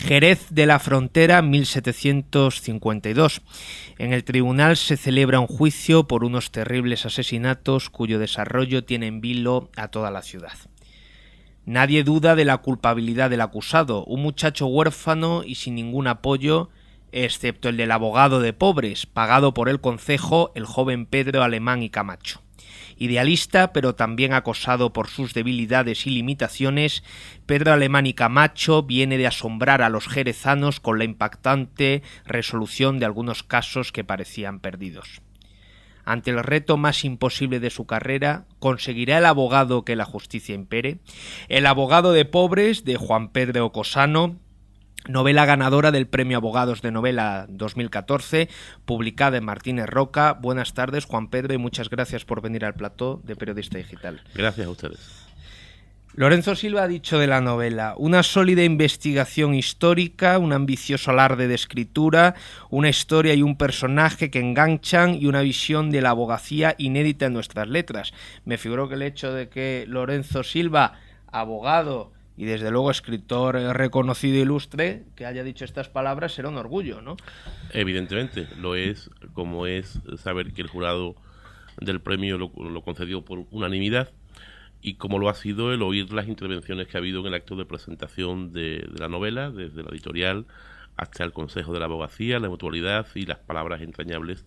Jerez de la Frontera, 1752. En el tribunal se celebra un juicio por unos terribles asesinatos cuyo desarrollo tiene en vilo a toda la ciudad. Nadie duda de la culpabilidad del acusado, un muchacho huérfano y sin ningún apoyo, excepto el del abogado de pobres, pagado por el concejo, el joven Pedro Alemán y Camacho. Idealista, pero también acosado por sus debilidades y limitaciones, Pedro Alemán y Camacho viene de asombrar a los jerezanos con la impactante resolución de algunos casos que parecían perdidos. Ante el reto más imposible de su carrera, ¿conseguirá el abogado que la justicia impere? El abogado de pobres, de Juan Pedro Cosano, novela ganadora del Premio Abogados de Novela 2014, publicada en Martínez Roca. Buenas tardes, Juan Pedro, y muchas gracias por venir al plató de Periodista Digital. Gracias a ustedes. Lorenzo Silva ha dicho de la novela: una sólida investigación histórica, un ambicioso alarde de escritura, una historia y un personaje que enganchan y una visión de la abogacía inédita en nuestras letras. Me figuro que el hecho de que Lorenzo Silva, abogado y desde luego escritor reconocido e ilustre, que haya dicho estas palabras, será un orgullo, ¿no? Evidentemente, lo es, como es saber que el jurado del premio lo concedió por unanimidad, y como lo ha sido el oír las intervenciones que ha habido en el acto de presentación de la novela, desde la editorial hasta el Consejo de la Abogacía, la Mutualidad y las palabras entrañables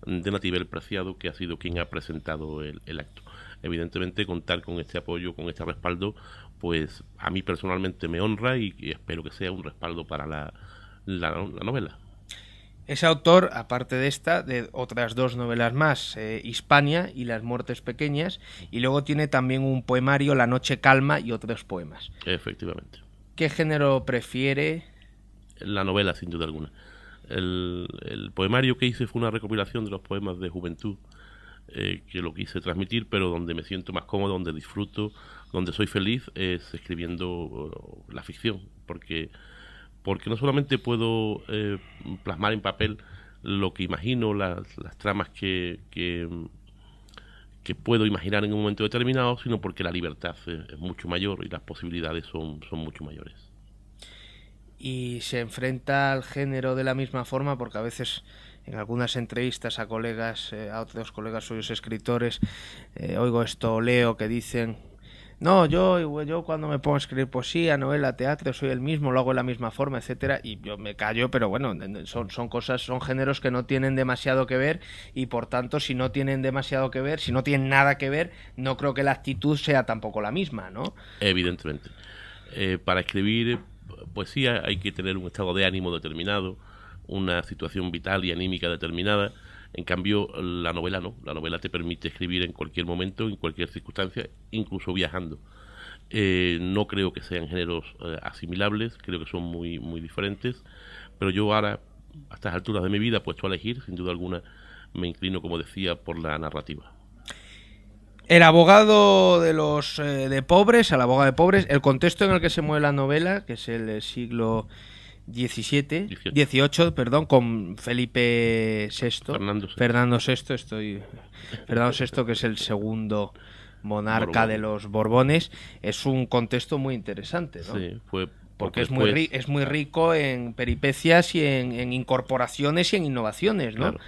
de Natibel Preciado, que ha sido quien ha presentado el acto. Evidentemente, contar con este apoyo, con este respaldo, pues a mí personalmente me honra y espero que sea un respaldo para la novela. Es autor, aparte de esta, de otras dos novelas más, Hispania y Las muertes pequeñas, y luego tiene también un poemario, La noche calma, y otros poemas. Efectivamente. ¿Qué género prefiere? La novela, sin duda alguna. El poemario que hice fue una recopilación de los poemas de juventud, que lo quise transmitir, pero donde me siento más cómodo, donde disfruto, donde soy feliz, es escribiendo la ficción, porque no solamente puedo plasmar en papel lo que imagino, las tramas que puedo imaginar en un momento determinado, sino porque la libertad es mucho mayor y las posibilidades son mucho mayores. Y se enfrenta al género de la misma forma, porque a veces en algunas entrevistas a colegas, a otros colegas suyos escritores, oigo esto, leo que dicen: no, yo cuando me pongo a escribir poesía, novela, teatro, soy el mismo, lo hago de la misma forma, etcétera, y yo me callo, pero bueno, son cosas, son géneros que no tienen demasiado que ver, y por tanto, si no tienen demasiado que ver, si no tienen nada que ver, no creo que la actitud sea tampoco la misma, ¿no? Evidentemente. Para escribir poesía hay que tener un estado de ánimo determinado, una situación vital y anímica determinada. En cambio, la novela no. La novela te permite escribir en cualquier momento, en cualquier circunstancia, incluso viajando. No creo que sean géneros asimilables, creo que son muy, muy diferentes, pero yo ahora, a estas alturas de mi vida, puesto a elegir, sin duda alguna, me inclino, como decía, por la narrativa. El abogado de los de pobres, el abogado de pobres, el contexto en el que se mueve la novela, que es el siglo XVIII, perdón, con Felipe VI, Fernando VI, que es el segundo monarca de los Borbones. Es un contexto muy interesante, ¿no? Sí, fue porque es muy rico en peripecias y en incorporaciones y en innovaciones, ¿no? Claro.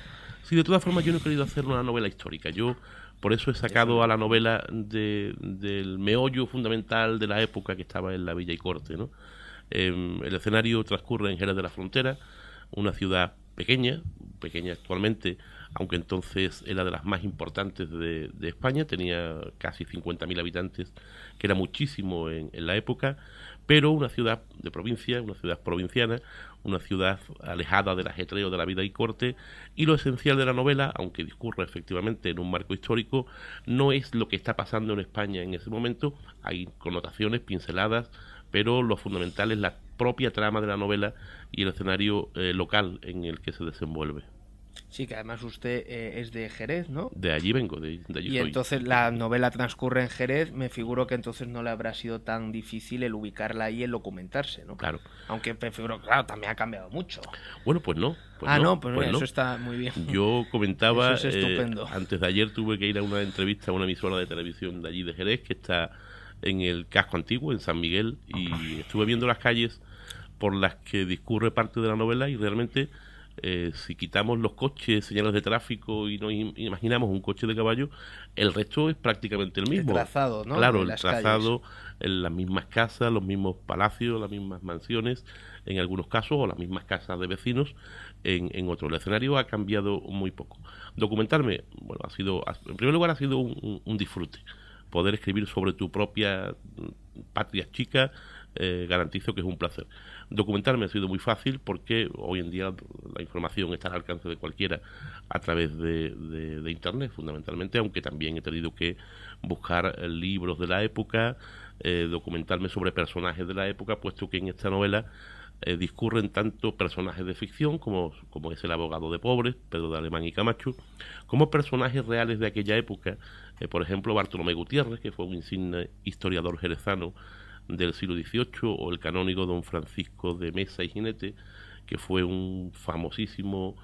Sí, de todas formas yo no he querido hacer una novela histórica. Yo por eso he sacado a la novela del meollo fundamental de la época que estaba en la villa y corte, ¿no? El escenario transcurre en Jerez de la Frontera, una ciudad pequeña actualmente, aunque entonces era de las más importantes de España, tenía casi 50.000 habitantes, que era muchísimo en la época, pero una ciudad de provincia, una ciudad provinciana, una ciudad alejada del ajetreo de la vida y corte, y lo esencial de la novela, aunque discurre efectivamente en un marco histórico, no es lo que está pasando en España en ese momento. Hay connotaciones, pinceladas, pero lo fundamental es la propia trama de la novela y el escenario local en el que se desenvuelve. Sí, que además usted es de Jerez, ¿no? De allí vengo, de allí y soy. Entonces la novela transcurre en Jerez. Me figuro que entonces no le habrá sido tan difícil el ubicarla ahí, el documentarse, ¿no? Claro. Aunque me figuro, claro, también ha cambiado mucho. Bueno, pues no. Eso está muy bien. Yo comentaba, eso es estupendo. Antes de ayer tuve que ir a una entrevista a una emisora de televisión de allí de Jerez, que está en el casco antiguo, en San Miguel, y estuve viendo las calles por las que discurre parte de la novela, y realmente si quitamos los coches, señales de tráfico y nos imaginamos un coche de caballo, el resto es prácticamente el mismo. El trazado, ¿no? Claro, De el las calles. trazado, en las mismas casas, los mismos palacios, las mismas mansiones, en algunos casos, o las mismas casas de vecinos, en otro. El escenario ha cambiado muy poco. Documentarme, bueno, en primer lugar, ha sido un disfrute. Poder escribir sobre tu propia patria chica, garantizo que es un placer. Documentarme ha sido muy fácil porque hoy en día la información está al alcance de cualquiera a través de Internet, fundamentalmente, aunque también he tenido que buscar libros de la época, documentarme sobre personajes de la época, puesto que en esta novela discurren tanto personajes de ficción, como es el abogado de pobres, Pedro de Alemán y Camacho, como personajes reales de aquella época, por ejemplo Bartolomé Gutiérrez, que fue un insigne historiador jerezano del siglo XVIII, o el canónigo don Francisco de Mesa y Jinete, que fue un famosísimo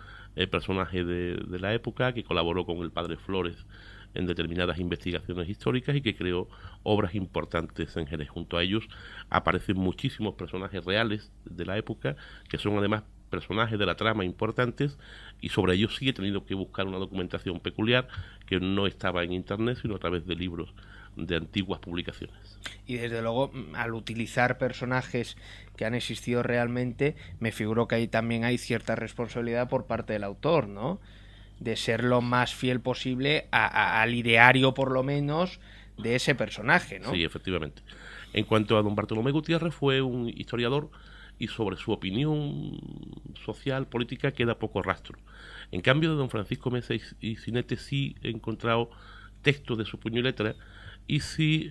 personaje de la época, que colaboró con el padre Flores en determinadas investigaciones históricas y que creó obras importantes en Jerez. Junto a ellos aparecen muchísimos personajes reales de la época, que son además personajes de la trama importantes, y sobre ellos sí he tenido que buscar una documentación peculiar que no estaba en internet, sino a través de libros de antiguas publicaciones. Y desde luego, al utilizar personajes que han existido realmente, me figuro que ahí también hay cierta responsabilidad por parte del autor, ¿no? De ser lo más fiel posible al ideario, por lo menos, de ese personaje, ¿no? Sí, efectivamente. En cuanto a don Bartolomé Gutiérrez, fue un historiador y sobre su opinión social, política, queda poco rastro. En cambio, de don Francisco Mesa y Cinete sí he encontrado textos de su puño y letra, y sí,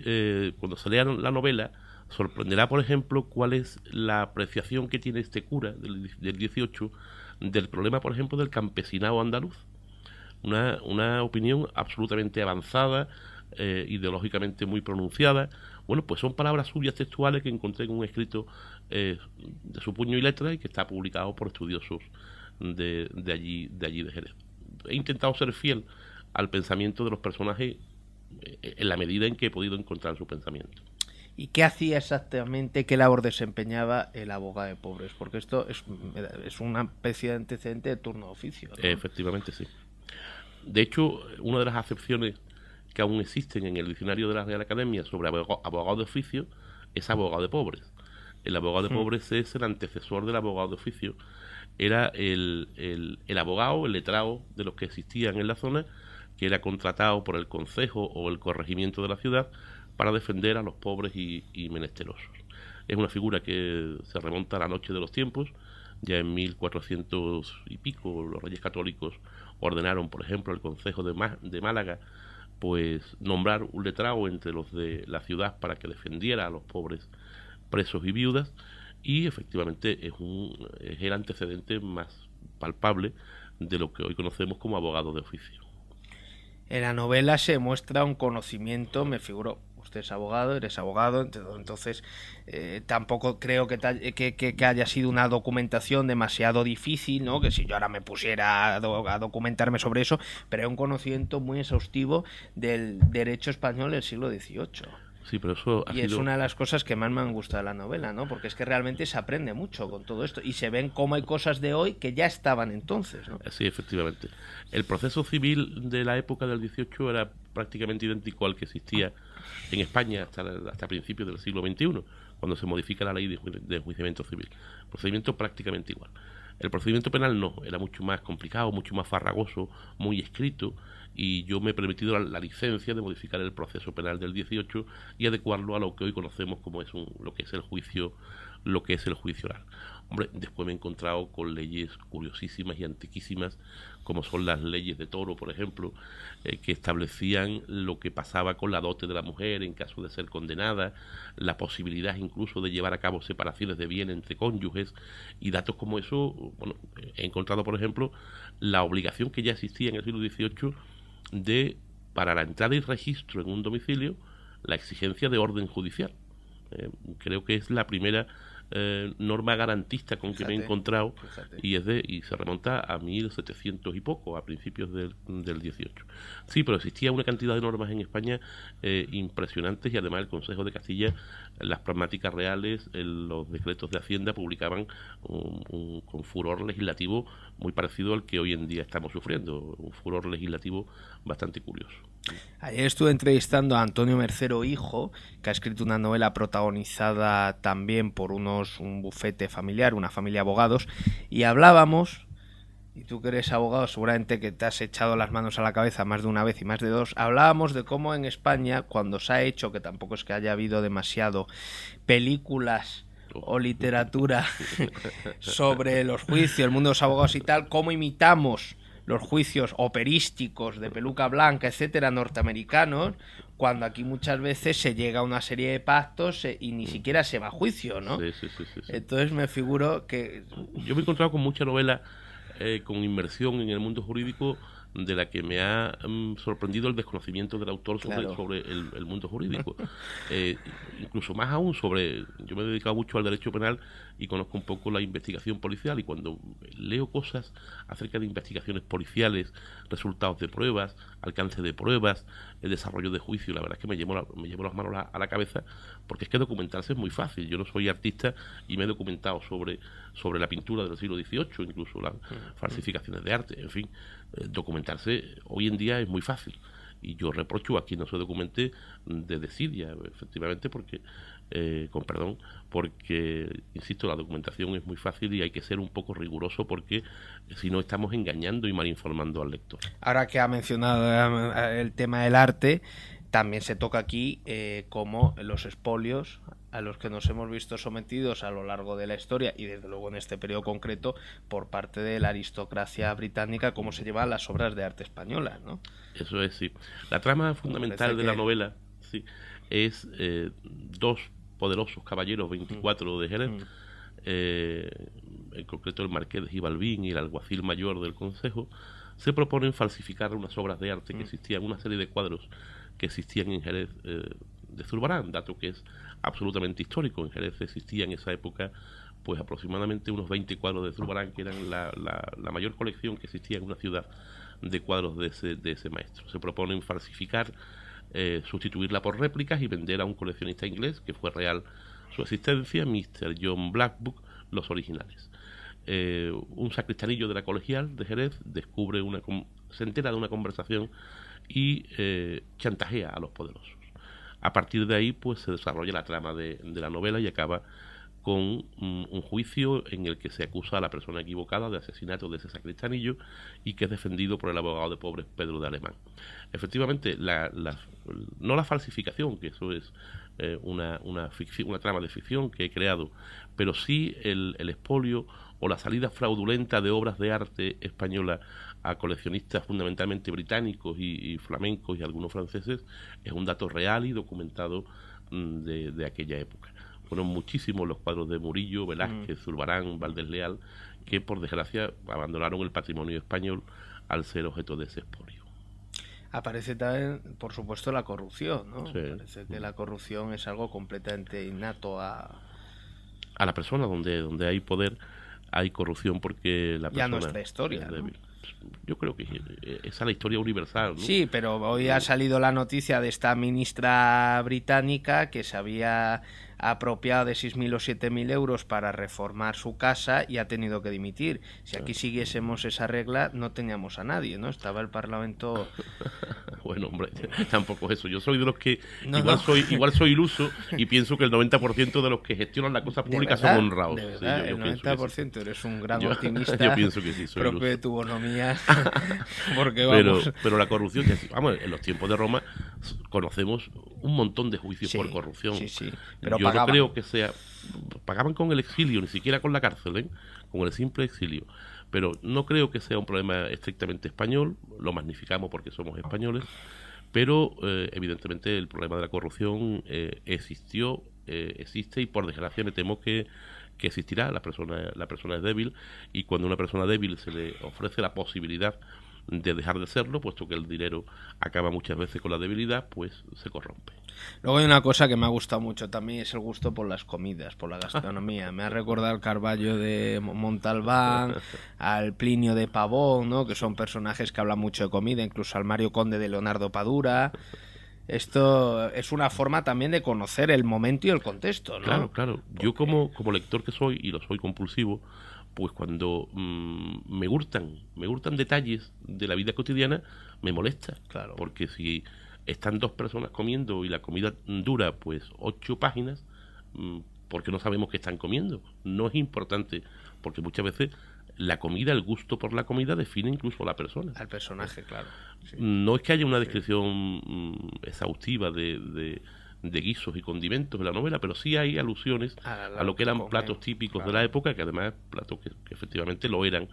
cuando se lea la novela, sorprenderá, por ejemplo, cuál es la apreciación que tiene este cura del 18 del problema, por ejemplo, del campesinado andaluz. Una opinión absolutamente avanzada, ideológicamente muy pronunciada. Bueno, pues son palabras suyas textuales que encontré en un escrito de su puño y letra, y que está publicado por estudiosos de allí de Jerez. He intentado ser fiel al pensamiento de los personajes en la medida en que he podido encontrar su pensamiento. ¿Y qué hacía exactamente, qué labor desempeñaba el abogado de pobres? Porque esto es una especie de antecedente de turno de oficio, ¿no? Efectivamente, sí. De hecho, una de las acepciones que aún existen en el diccionario de la Real Academia sobre abogado de oficio es abogado de pobres. El abogado de pobres es el antecesor del abogado de oficio. Era el abogado, el letrado de los que existían en la zona, que era contratado por el concejo o el corregimiento de la ciudad para defender a los pobres y menesterosos. Es una figura que se remonta a la noche de los tiempos. Ya en 1400 y pico los reyes católicos ordenaron, por ejemplo, el concejo de Málaga, pues nombrar un letrado entre los de la ciudad para que defendiera a los pobres, presos y viudas, y efectivamente es el antecedente más palpable de lo que hoy conocemos como abogado de oficio. En la novela se muestra un conocimiento, me figuro, usted es abogado, eres abogado, entonces tampoco creo que haya sido una documentación demasiado difícil, ¿no? Que si yo ahora me pusiera a documentarme sobre eso, pero es un conocimiento muy exhaustivo del derecho español del siglo XVIII. Sí, pero eso y es una de las cosas que más me han gustado de la novela, ¿no? Porque es que realmente se aprende mucho con todo esto y se ven cómo hay cosas de hoy que ya estaban entonces, ¿no? Sí, efectivamente. El proceso civil de la época del 18 era prácticamente idéntico al que existía en España hasta principios del siglo XXI, cuando se modifica la ley de enjuiciamiento civil. Procedimiento prácticamente igual. El procedimiento penal no, era mucho más complicado, mucho más farragoso, muy escrito, y yo me he permitido la licencia de modificar el proceso penal del 18 y adecuarlo a lo que hoy conocemos como lo que es el juicio oral. Hombre, después me he encontrado con leyes curiosísimas y antiquísimas, como son las leyes de Toro, por ejemplo, que establecían lo que pasaba con la dote de la mujer en caso de ser condenada, la posibilidad incluso de llevar a cabo separaciones de bienes entre cónyuges, y datos como eso. Bueno, he encontrado, por ejemplo, la obligación que ya existía en el siglo XVIII para la entrada y registro en un domicilio, la exigencia de orden judicial. Creo que es la primera norma garantista con que me he encontrado, fíjate. y se remonta a 1700 y poco, a principios del 18. Sí, pero existía una cantidad de normas en España impresionantes, y además el Consejo de Castilla, las pragmáticas reales, los decretos de Hacienda publicaban con furor legislativo muy parecido al que hoy en día estamos sufriendo, un furor legislativo bastante curioso. Ayer estuve entrevistando a Antonio Mercero Hijo, que ha escrito una novela protagonizada también por un bufete familiar, una familia de abogados, y hablábamos, y tú que eres abogado seguramente que te has echado las manos a la cabeza más de una vez y más de dos, hablábamos de cómo en España, cuando se ha hecho, que tampoco es que haya habido demasiado, películas o literatura sobre los juicios, el mundo de los abogados y tal, cómo imitamos los juicios operísticos de peluca blanca, etcétera, norteamericanos, cuando aquí muchas veces se llega a una serie de pactos y ni siquiera se va a juicio, ¿no? Sí. Entonces me figuro que... Yo me he encontrado con mucha novela con inmersión en el mundo jurídico, de la que me ha sorprendido el desconocimiento del autor sobre el mundo jurídico. Incluso más aún yo me he dedicado mucho al derecho penal y conozco un poco la investigación policial, y cuando leo cosas acerca de investigaciones policiales, resultados de pruebas, alcance de pruebas, el desarrollo de juicio, la verdad es que me llevo las manos a la cabeza, porque es que documentarse es muy fácil. Yo no soy artista y me he documentado sobre la pintura del siglo XVIII, incluso las falsificaciones de arte, en fin. Documentarse hoy en día es muy fácil, y yo reprocho a quien no se documente de desidia, efectivamente, porque con perdón, porque insisto, la documentación es muy fácil y hay que ser un poco riguroso, porque si no estamos engañando y malinformando al lector. Ahora que ha mencionado el tema del arte, también se toca aquí cómo los expolios a los que nos hemos visto sometidos a lo largo de la historia, y desde luego en este periodo concreto por parte de la aristocracia británica, cómo se llevan las obras de arte españolas, ¿no? Eso es, sí. La trama fundamental de la novela, sí, es dos poderosos caballeros 24 de Jerez, en concreto el marqués de Gibalbín y el alguacil mayor del concejo, se proponen falsificar unas obras de arte que existían, una serie de cuadros que existían en Jerez de Zurbarán, dato que es absolutamente histórico. En Jerez existía en esa época pues aproximadamente unos 20 cuadros de Zurbarán, que eran la mayor colección que existía en una ciudad de cuadros de ese maestro. Se proponen falsificar, sustituirla por réplicas y vender a un coleccionista inglés, que fue real su existencia, Mr. John Blackwood, los originales. Un sacristanillo de la Colegial de Jerez se entera de una conversación y chantajea a los poderosos. A partir de ahí pues se desarrolla la trama de la novela, y acaba con un juicio en el que se acusa a la persona equivocada de asesinato de ese sacristanillo, y que es defendido por el abogado de pobres Pedro de Alemán. Efectivamente, no la falsificación, que eso es una trama de ficción que he creado, pero sí el expolio o la salida fraudulenta de obras de arte española a coleccionistas fundamentalmente británicos y flamencos y algunos franceses, es un dato real y documentado de aquella época. Fueron muchísimos los cuadros de Murillo, Velázquez, Zurbarán, Valdés Leal, que por desgracia abandonaron el patrimonio español al ser objeto de ese expolio. Aparece también, por supuesto, la corrupción, ¿no? Sí. Parece que la corrupción es algo completamente innato a la persona. Donde hay poder, hay corrupción, porque la persona... Ya nuestra historia, ¿no? Yo creo que esa es la historia universal, ¿no? Sí, pero hoy ha salido la noticia de esta ministra británica que se había apropiado de 6.000 o 7.000 euros para reformar su casa y ha tenido que dimitir. Si aquí siguiésemos esa regla, no teníamos a nadie, ¿no? Estaba el Parlamento... Bueno, hombre, tampoco es eso. Yo soy de los que igual soy iluso y pienso que el 90% de los que gestionan la cosa pública son honrados. De verdad, sí, el 90% eres un gran optimista. Yo pienso que sí, soy propio iluso. de tu bonomía. Porque vamos... pero la corrupción, vamos, en los tiempos de Roma conocemos un montón de juicios por corrupción. Sí. Pero yo pagaban. No creo que sea... Pagaban con el exilio, ni siquiera con la cárcel, ¿eh? Con el simple exilio. Pero no creo que sea un problema estrictamente español, lo magnificamos porque somos españoles, pero evidentemente el problema de la corrupción existió, existe, y por desgracia me temo que existirá. La persona es débil, y cuando a una persona débil se le ofrece la posibilidad de dejar de serlo, puesto que el dinero acaba muchas veces con la debilidad, pues se corrompe. Luego hay una cosa que me ha gustado mucho también, es el gusto por las comidas, por la gastronomía. Me ha recordado al Carballo de Montalbán, al Plinio de Pavón, ¿no? Que son personajes que hablan mucho de comida, incluso al Mario Conde de Leonardo Padura. Esto es una forma también de conocer el momento y el contexto, ¿no? Claro, claro. Porque... Yo como lector que soy, y lo soy compulsivo, pues cuando me gustan detalles de la vida cotidiana, me molesta. Claro. Porque si están dos personas comiendo y la comida dura pues 8 páginas, porque no sabemos qué están comiendo. No es importante, porque muchas veces la comida, el gusto por la comida define incluso a la persona. Al personaje, claro. Sí. No es que haya una descripción exhaustiva de guisos y condimentos de la novela, pero sí hay alusiones a lo que eran platos típicos, claro, de la época, que además platos que efectivamente lo eran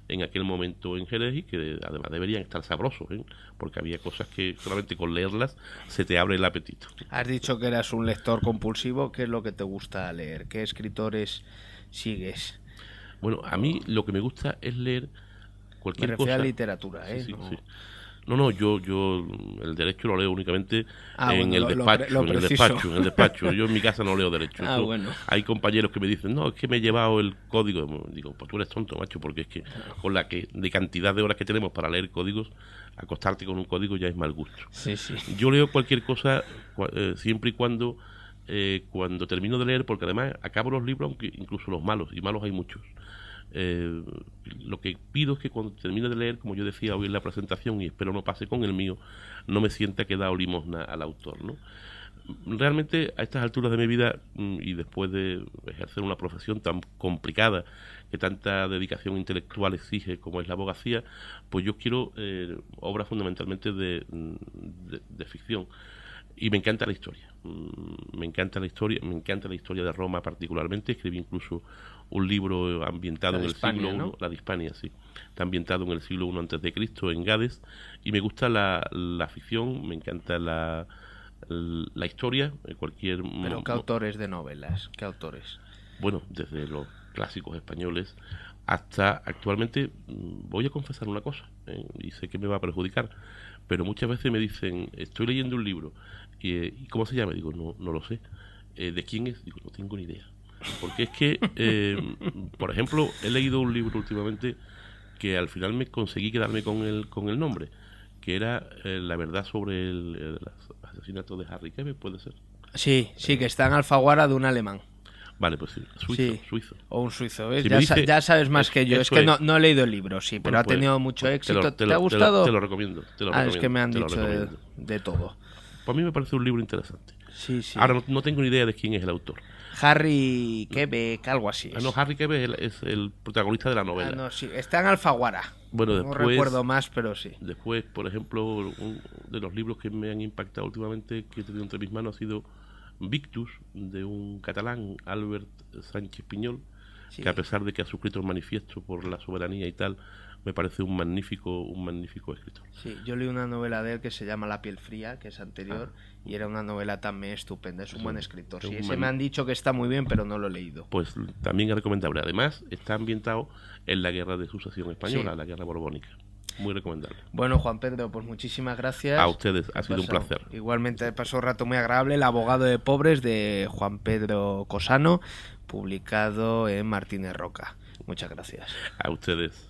en aquel momento en Jerez y que además deberían estar sabrosos, ¿eh? Porque había cosas que solamente con leerlas se te abre el apetito. Has dicho que eras un lector compulsivo. ¿Qué es lo que te gusta leer? ¿Qué escritores sigues? Bueno, a mí lo que me gusta es leer cualquier cosa. Me refiero a literatura, ¿eh? Sí, no. Sí. No, yo el derecho lo leo únicamente en bueno, el despacho. Yo en mi casa no leo derecho. Bueno. Hay compañeros que me dicen, no, es que me he llevado el código. Digo, pues tú eres tonto, macho, porque es que con de cantidad de horas que tenemos para leer códigos, acostarte con un código ya es mal gusto. Sí, sí. Yo leo cualquier cosa siempre y cuando termino de leer, porque además acabo los libros, aunque incluso los malos, y malos hay muchos. Lo que pido es que cuando termine de leer, como yo decía hoy en la presentación, y espero no pase con el mío, no me sienta que he dado limosna al autor, ¿no? Realmente a estas alturas de mi vida y después de ejercer una profesión tan complicada que tanta dedicación intelectual exige como es la abogacía, pues yo quiero obras fundamentalmente de ficción. Y me encanta la historia. Me encanta la historia de Roma particularmente. Escribí incluso un libro ambientado en el siglo I, ¿no? La de Hispania, sí. Está ambientado en el siglo I antes de Cristo, en Gades. Y me gusta la ficción, me encanta la historia, cualquier... ¿Pero qué autores de novelas? ¿Qué autores? Bueno, desde los clásicos españoles hasta actualmente, voy a confesar una cosa, y sé que me va a perjudicar, pero muchas veces me dicen, estoy leyendo un libro, ¿y cómo se llama? Digo, no lo sé. ¿De quién es? Digo, no tengo ni idea. Porque es que, por ejemplo, he leído un libro últimamente que al final me conseguí quedarme con el nombre, que era La verdad sobre el asesinato de Harry Quebe, ¿puede ser? Sí, que está en Alfaguara de un alemán. Vale, pues sí, suizo. O un suizo, ¿ves? Si ya sabes más que yo. Es que no he leído el libro, sí, pero ha tenido mucho éxito. ¿Te ha gustado? Te lo recomiendo. Es que me han dicho de todo. Para mí me parece un libro interesante. Sí. Ahora no tengo ni idea de quién es el autor. Harry Quebec, algo así. No, Harry Quebec es el protagonista de la novela. No, sí, está en Alfaguara. Bueno, después, no recuerdo más, pero sí. Después, por ejemplo, uno de los libros que me han impactado últimamente, que he tenido entre mis manos, ha sido Victus, de un catalán, Albert Sánchez Piñol, que a pesar de que ha suscrito el manifiesto por la soberanía y tal, me parece un magnífico escritor. Sí, yo leí una novela de él que se llama La piel fría, que es anterior, y era una novela también estupenda. Es un buen escritor. Sí, ese me han dicho que está muy bien, pero no lo he leído. Pues también es recomendable. Además, está ambientado en la Guerra de Sucesión Española, la Guerra Borbónica. Muy recomendable. Bueno, Juan Pedro, pues muchísimas gracias. A ustedes, ha sido un placer. Igualmente pasó un rato muy agradable. El abogado de pobres, de Juan Pedro Cosano, publicado en Martínez Roca. Muchas gracias. A ustedes.